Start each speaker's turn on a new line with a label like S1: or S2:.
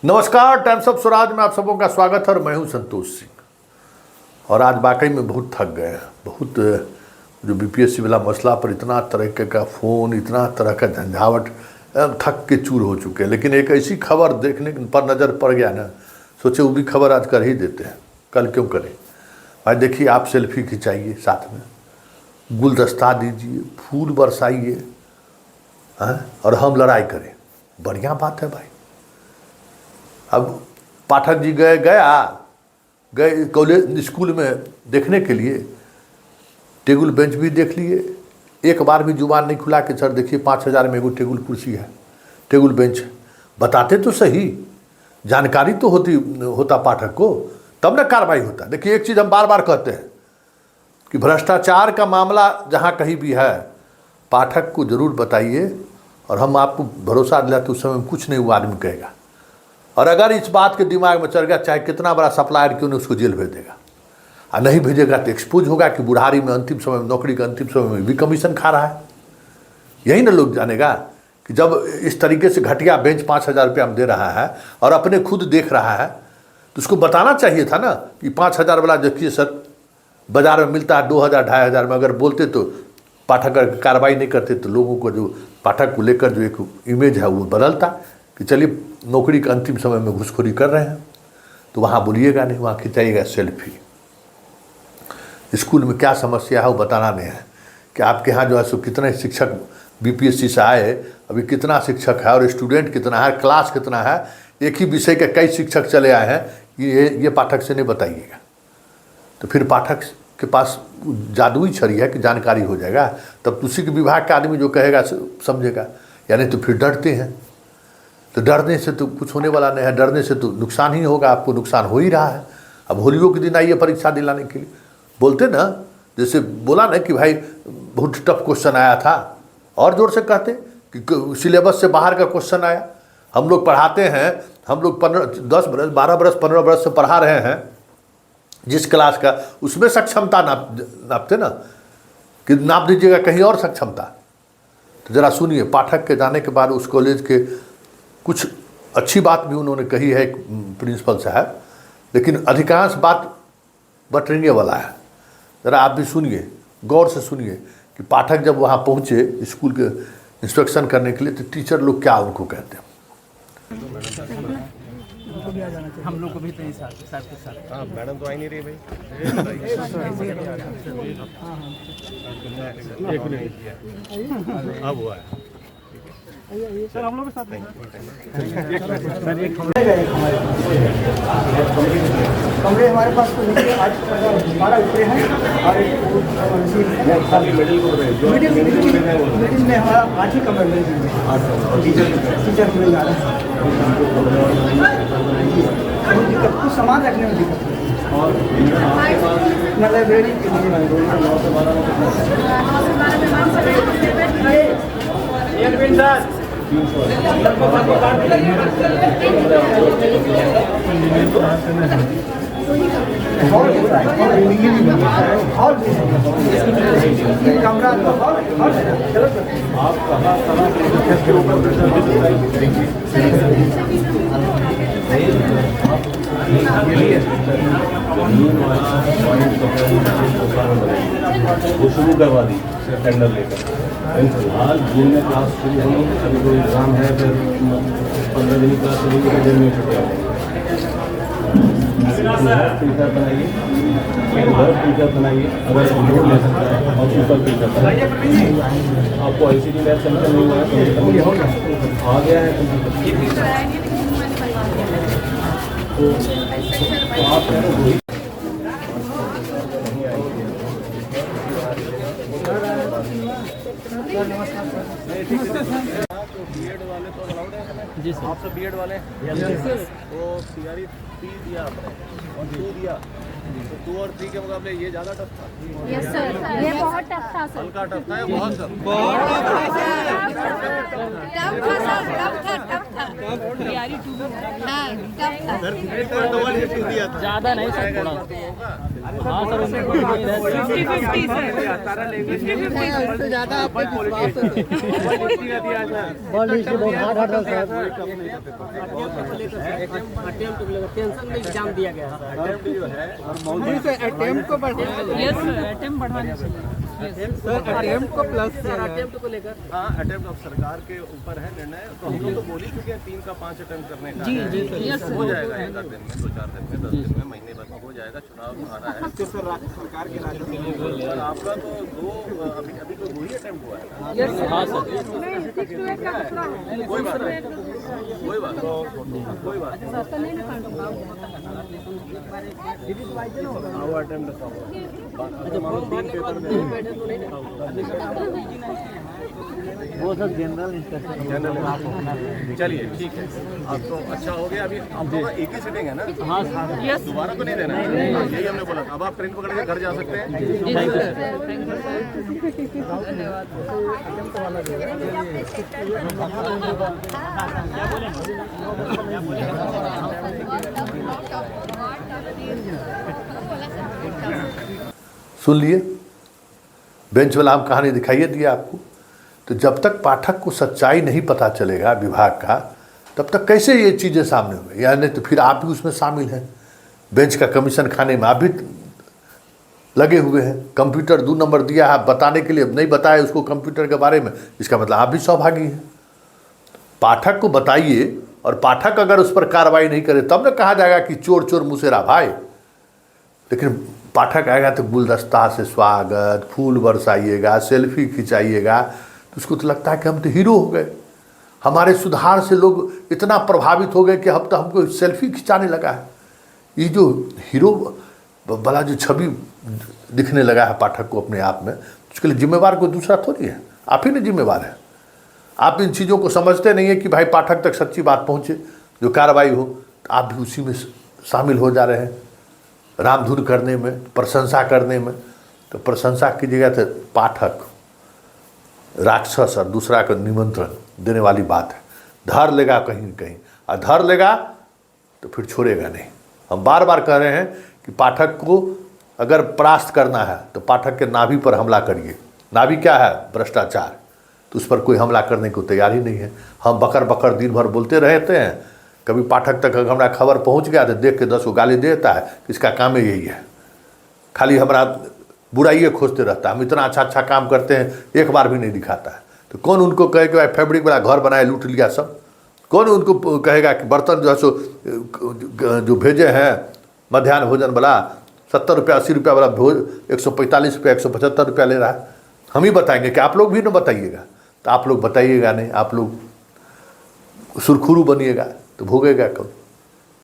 S1: नमस्कार, times of Swaraj में आप सबों का स्वागत है और मैं हूं संतोष सिंह। और आज वाकई में बहुत थक गए हैं। बहुत जो बीपीएससी वाला मसला पर इतना तरह का फ़ोन, इतना तरह का झंझावट, थक के चूर हो चुके हैं। लेकिन एक ऐसी खबर देखने पर नज़र पड़ गया ना, सोचे वो भी खबर आज कर ही देते हैं, कल क्यों करें। भाई देखिए, आप सेल्फी खिंचाइए, साथ में गुलदस्ता दीजिए, फूल बरसाइए, और हम लड़ाई करें, बढ़िया बात है भाई। अब पाठक जी गए कॉलेज स्कूल में देखने के लिए, टेबल बेंच भी देख लिए, एक बार भी जुबान नहीं खुला कि सर देखिए 5,000 में एगो टेबल कुर्सी है, टेबल बेंच। बताते तो सही, जानकारी तो होता पाठक को, तब ना कार्रवाई होता। देखिए, एक चीज़ हम बार बार कहते हैं कि भ्रष्टाचार का मामला जहाँ कहीं भी है, पाठक को ज़रूर बताइए, और हम आपको भरोसा दिलाते उस समय कुछ नहीं वो आदमी कहेगा। और अगर इस बात के दिमाग में चल गया, चाहे कितना बड़ा सप्लायर क्यों नहीं, उसको जेल भेज देगा। और नहीं भेजेगा तो एक्सपोज होगा कि बुढ़ारी में अंतिम समय में, नौकरी के अंतिम समय में भी कमीशन खा रहा है। यही ना लोग जानेगा कि जब इस तरीके से घटिया बेंच 5,000 रुपया में दे रहा है और अपने खुद देख रहा है, तो उसको बताना चाहिए था ना कि 5,000 वाला देखिए सर बाज़ार में मिलता है 2,000 2,500 में। अगर बोलते तो पाठक कार्रवाई नहीं करते तो लोगों को, जो पाठक को लेकर जो एक इमेज है वो बदलता कि चलिए नौकरी के अंतिम समय में घूसखोरी कर रहे हैं, तो वहाँ बोलिएगा नहीं, वहाँ खिंचाइएगा सेल्फी। स्कूल में क्या समस्या है वो बताना नहीं है कि आपके यहाँ जो है सो कितने शिक्षक बीपीएससी से आए, अभी कितना शिक्षक है और स्टूडेंट कितना है, क्लास कितना है, एक ही विषय के कई शिक्षक चले आए हैं, ये पाठक से नहीं बताइएगा। तो फिर पाठक के पास जादुई छड़ी है कि जानकारी हो जाएगा, तब उसी के विभाग का आदमी जो कहेगा समझेगा। यानी तो फिर डरते हैं, तो डरने से तो कुछ होने वाला नहीं है, डरने से तो नुकसान ही होगा, आपको नुकसान हो ही रहा है। अब होलियों के दिन आइए परीक्षा दिलाने के लिए, बोलते ना, जैसे बोला ना कि भाई बहुत टफ क्वेश्चन आया था, और जोर से कहते कि सिलेबस से बाहर का क्वेश्चन आया। हम लोग पढ़ाते हैं, हम लोग 10 बरस 12 बरस 15 बरस से पढ़ा रहे हैं, जिस क्लास का उसमें सक्षमता नापते ना, कि नाप दीजिएगा कहीं और सक्षमता। तो ज़रा सुनिए, पाठक के जाने के बाद उस कॉलेज के कुछ अच्छी बात भी उन्होंने कही है प्रिंसिपल साहब, लेकिन अधिकांश बात बटरिंगे वाला है। ज़रा आप भी सुनिए, गौर से सुनिए कि पाठक जब वहाँ पहुँचे स्कूल के इंस्ट्रक्शन करने के लिए, तो टीचर लोग क्या उनको कहते हैं।
S2: हम लोग को भी तो साथ के साथ।
S3: हाँ, मैडम तो आई नहीं रही भाई। एक मिनट, अब हुआ है
S2: सर, हम लोग के साथ
S4: कमरे हमारे पास तो नहीं है। आज 12 ऊपरे हैं और एक मीटिंग में हमारा 8 ही कमरे मिल गए। टीचर मिल जा रहा है, दिक्कत कुछ सामान रखने में दिक्कत है। लाइब्रेरी के
S3: वो शुरू करवा दी टेंडर लेकर। फिलहाल जून में क्लास शुरू होगी, अभी कोई एग्ज़ाम है, फिर 15 दिन की क्लास शुरू होगी, दिन में छुट्टियाँ होंगी। टीचर बनाइए, उधर टीचर बनाइए, अगर लोड ले सकता है, और ऊपर टीचर बनाइए। आपको ICT लैब सेंटर नहीं हुआ है, आ गया है तो आप वही बीएड वाले तो अलाउड है जी सर। आप सब बीएड वाले हैं, तो CRE 3 दिया आपने और 2 दिया, 2 और 3 के मुकाबले ये ज़्यादा टफ था।
S5: यस सर, ये बहुत टफ था सर।
S3: हल्का टफ था या बहुत टफ?
S2: ज़्यादा नहीं सर, थोड़ा। हाँ सर, उसमें 50-50 सर।
S4: ज़्यादा आपको विश्वास टेंशन में एग्जाम दिया गया अटेम्प्ट को
S2: यस सर, अटेम्प्ट बढ़ाने चाहिए।
S4: अटेम्प्ट को प्लस अटेम्प्ट को लेकर
S3: हाँ, अटेम्प्ट अब सरकार के ऊपर है निर्णय। तो हम लोग तो बोल ही चुके हैं 3 का 5 अटेम्प्ट करने का।
S2: जी जी यस
S3: हो जाएगा 1 आध दिन में, 2-4 दिन में, 10 दिन में, महीने भर में हो जाएगा। चुनाव आ रहा है
S4: सरकार के राज्य
S3: और आपका तो 2 अभी तो 2 ही अटेम्प्ट हुआ है।
S2: यस हाँ सर।
S3: कोई बात नहीं, कोई बात नहीं, कोई बात नहीं।
S4: वो सब जनरल इंस्ट्रक्शन।
S3: चलिए ठीक है, अब तो अच्छा हो गया। अभी आप लोग एक ही सीटिंग है ना?
S2: हाँ सर, यस
S3: दोबारा तो नहीं देना है, यही हमने बोला। अब आप ट्रेन पकड़ के घर जा सकते हैं।
S2: जी सर, थैंक यू सर।
S1: सुन लिए, बेंच वाला हम कहानी दिखाइए दिया आपको। तो जब तक पाठक को सच्चाई नहीं पता चलेगा विभाग का, तब तक कैसे ये चीज़ें सामने होंगी? या नहीं तो फिर आप भी उसमें शामिल हैं, बेंच का कमीशन खाने में आप भी लगे हुए हैं। कंप्यूटर 2 नंबर दिया है बताने के लिए, नहीं बताया उसको कंप्यूटर के बारे में, इसका मतलब आप भी सहभागी हैं। पाठक को बताइए, और पाठक अगर उस पर कार्रवाई नहीं करे तब न कहा जाएगा कि चोर चोर मुसेरा भाई। लेकिन पाठक आएगा तो गुलदस्ता से स्वागत, फूल बरसाइएगा, सेल्फी खिंचाइएगा, तो उसको तो लगता है कि हम तो हीरो हो गए। हमारे सुधार से लोग इतना प्रभावित हो गए कि अब तो हमको सेल्फी खिंचाने लगा है। ये जो हीरो वाला जो छवि दिखने लगा है पाठक को अपने आप में, उसके लिए जिम्मेवार कोई दूसरा थोड़ी है, आप ही ने जिम्मेवार है। आप इन चीज़ों को समझते नहीं है कि भाई पाठक तक सच्ची बात पहुँचे, जो कार्रवाई हो, तो आप भी उसी में शामिल हो जा रहे हैं, रामधुन करने में, प्रशंसा करने में। तो प्रशंसा कीजिएगा तो पाठक राक्षस और दूसरा को निमंत्रण देने वाली बात है। धर लेगा कहीं न कहीं, और धर लेगा तो फिर छोड़ेगा नहीं। हम बार बार कह रहे हैं कि पाठक को अगर परास्त करना है तो पाठक के नाभि पर हमला करिए। नाभि क्या है? भ्रष्टाचार। तो उस पर कोई हमला करने को तैयार ही नहीं है। हम बकर बकर दिन भर बोलते रहते हैं, कभी पाठक तक अगर हमारा खबर पहुंच गया तो देख के 10 को गाली देता है। इसका काम ही यही है, खाली हमारा बुराइयाँ खोजते रहता है। हम इतना अच्छा अच्छा काम करते हैं, एक बार भी नहीं दिखाता है। तो कौन उनको कहे कि भाई फैब्रिक वाला घर बनाए लूट लिया सब? कौन उनको कहेगा कि बर्तन जो है सो जो भेजे हैं मध्याह्न भोजन वाला 70 रुपया 80 रुपया वाला भोज 145 रुपया 175 रुपया ले रहा है? हम ही बताएंगे कि आप लोग भी ना बताइएगा? तो आप लोग बताइएगा नहीं, आप लोग सुरखुरू बनिएगा तो भोगेगा कौन?